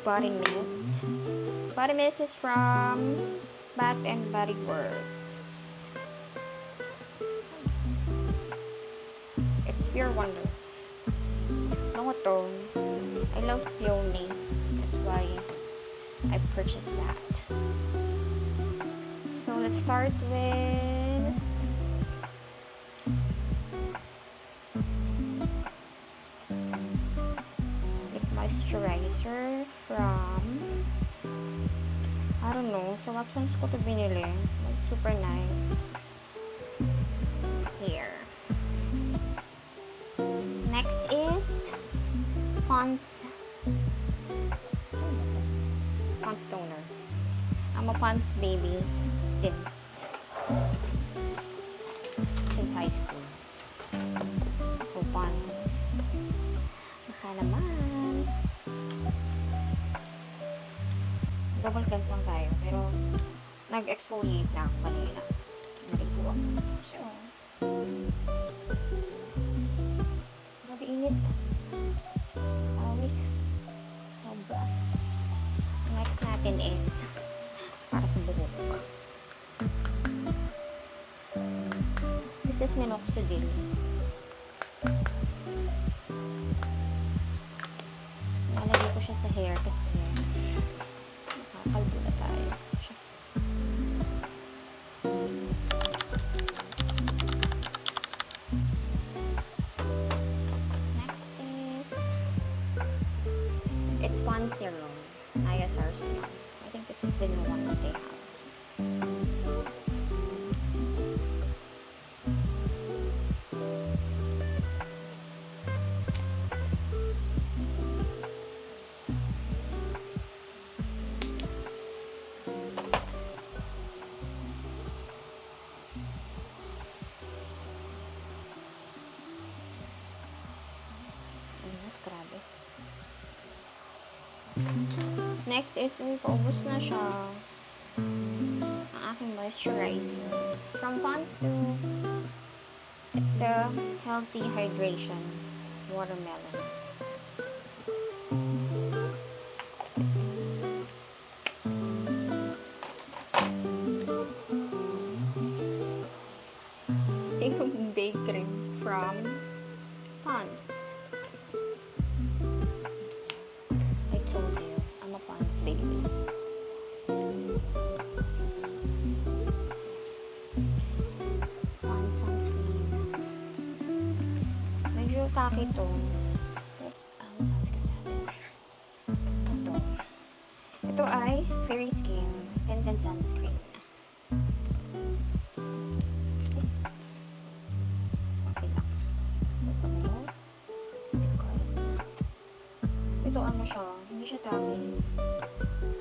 body mist. Body mist is from Bath and Body Works. It's Pure Wonder. Ano to? I love peony. That's why I purchased that. So let's start with moisturizer from, I don't know, sa Watsons ko to binili. It's super nice. Here. Next is Pond's Toner. I'm a Pond's baby since high school. So Pond's. Baka naman. Double cleanse lang tayo. Pero nag-exfoliate na ako kanina. Naligo ako. So, grabe init. Always. Sobra. Next natin is para sa buhok. This is minoxidil. Nalagay ko siya sa hair kasi nakakalbo na tayo. Next is it's Pond Serum. ISR Serum. I think this is the new one that they have. Grabe. Next is, paubos na siya. Ang aking moisturizer. From Pond's to, it's the Healthy Hydration Watermelon. Sinong day cream from Pond's. I told you, I'm a Pond's baby. Pond's sunscreen. Medyo tacky to. Sunscreen natin. Ito. Ito ay Fairy Skin Tinted Sunscreen. Okay lang. Stop ko na yun. Because ito ano siya, hindi siya tacky.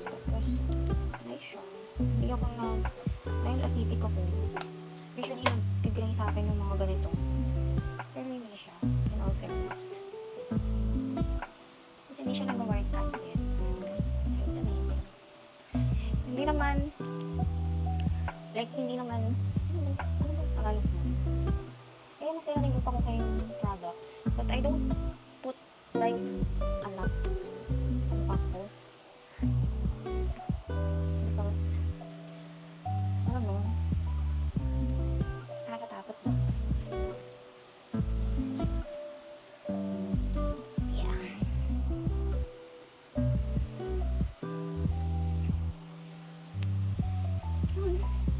Tapos, nice siya. Hindi ako dahil acidic ako. Usually, nag-gray sa akin yung mga ganito. Pero hindi siya, in all fairness. Kasi hindi siya nag-white acid. So, it's amazing. Hindi naman, ano ba Tagalog mo? Kaya masaya rin pa ko kayong products. But I don't put, like, a lot sa mukha ko. Because, I don't know, nakakatakot lang. Yeah.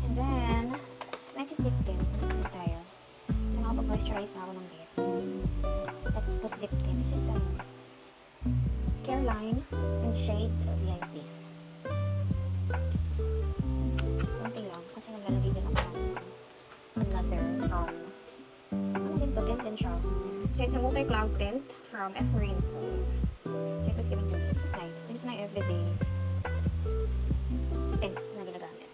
And then, next is lip tint. Lip tayo. So, nakapag-moisturize na ako ng lips. Let's put lip tint. This is Careline in shade VIP. Konti lang. Kasi naglalagay din ako ng another ano din to? Tint din siya. So, it's a multi-cloud tint from F. Marine Pool. So, it was given to me. This is nice. This is my everyday tint na ginagamit.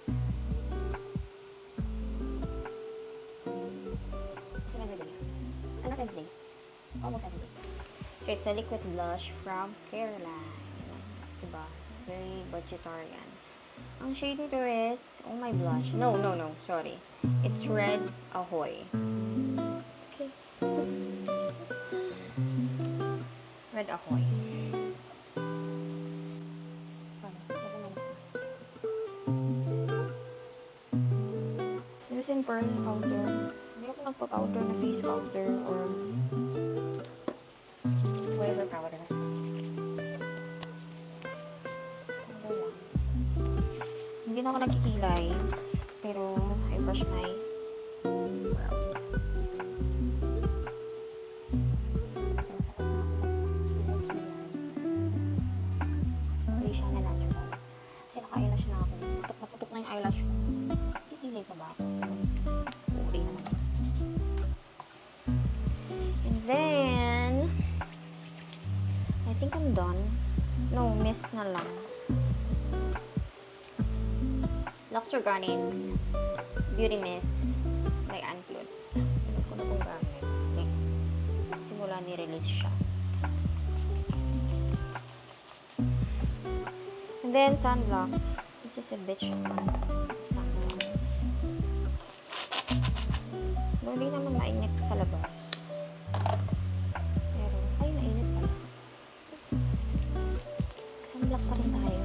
This is everyday. Not everyday. Almost everyday. So, it's a liquid blush from Careline. Diba? Very budgetarian. Ang shade nito is, oh my blush. No. Sorry. It's Red Ahoy. Okay. Red Ahoy. and Pearl powder. Hindi ako nagpa-powder na face powder or whatever powder. Powder lang. Hindi na ako nagkikilay. Pero I brush my brows. Hindi siya na natural. Kasi naka-eyelash na ako. Putok na yung eyelash ko. Kikilay pa ba ako? Okay naman. And then, I think I'm done. No, mist na lang. Lux Organics Beauty Mist by Ann Clothes. Ano ko na kung gamit. Like, simula ni-release siya. And then, sunblock. This is a bitch sunblock. No, hindi naman mainit sa labas. Pero, ay, mainit pala. Sunblock pa rin tayo.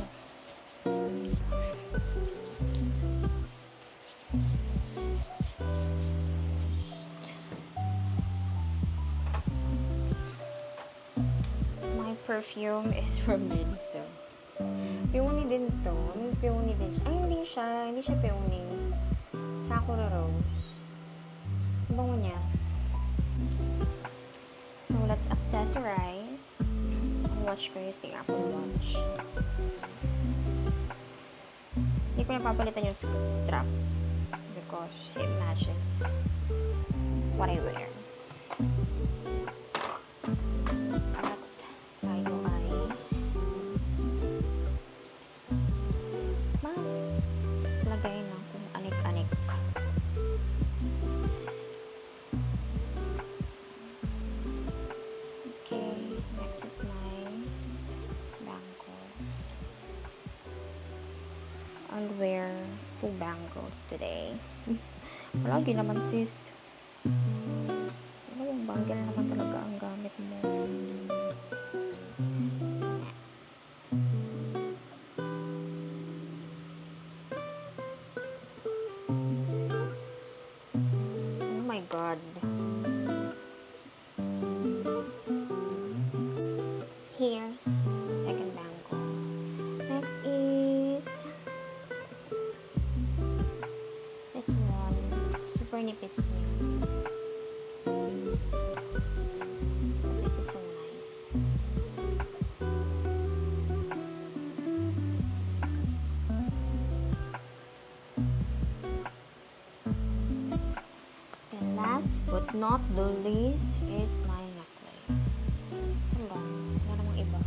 My perfume is from Miniso. Peony din to. Anong peony din siya? Ay, hindi siya peony. Sakura Rose. Ang bango niya. So, let's accessorize. Ang watch ko is the Apple Watch. Hindi ko napapalitan yung strap because it matches what I wear. At tayo ay lagay na kung anik-anik. Okay, next is my bangle. I'll wear 2 bangles today. Palagi naman sis. Ano yung bangle naman talaga ang gamit mo? Oh my God. It's here. Second bangle. Next is this one. Super nipis niya. This is so nice. And last but not the least is my necklace. Hold on. Wala namang iba.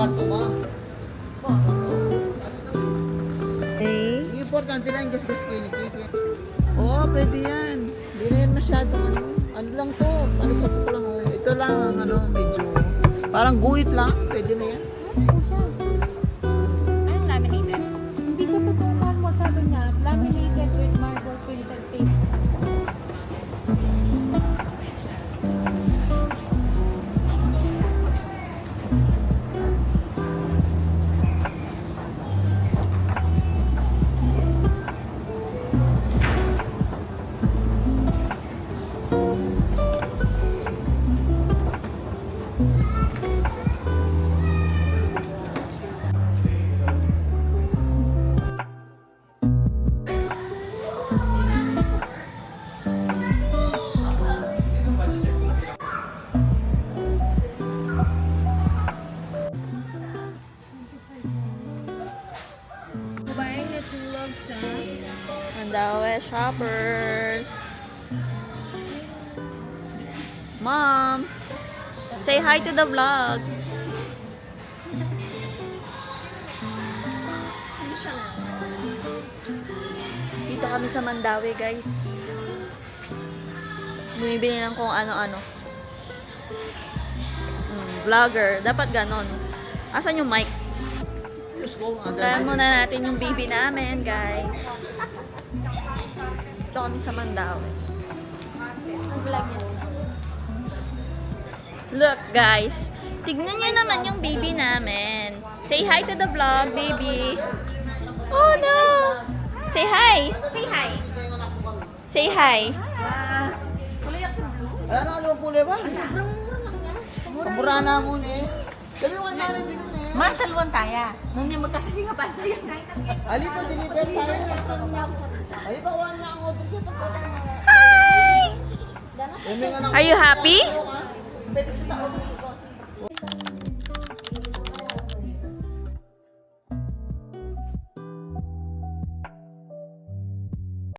kwarto mo. Okay. Yung importante lang yung gas-gas clinic. Oo, pwede yan. Hindi na yan masyado ano. Ano lang to? Ano ko lang. Oh. Ito lang ang ano, medyo parang guhit lang. Pwede na yan. Po siya. Anong laminated? Hindi siya totoo marmol, sabi niya. Laminated with marble printed paper. Buying na tulog sa Mandaue shoppers. Mom, say hi to the vlog. Dito kami sa Mandaue, guys. Bumibili lang kung ano-ano. Vlogger. Dapat ganon. Asan yung mic? Diyos ko. Kaya muna natin yung baby namin, guys. Dito kami sa Mandaue. Ang vlog niya. Look, guys. Tignan niyo naman yung baby namin. Say hi to the vlog, baby. Oh, no! Say hi! Say hi. Say hi! Ano, ano ang kulay ba? Mura na mo eh. Dali mo na rin din eh. Masalwan tayo. Nung niya magkasing nga pansayan. Ali pa deliver tayo. Ali pa one na ang order ko. Hi! Umi nga ng Are you happy?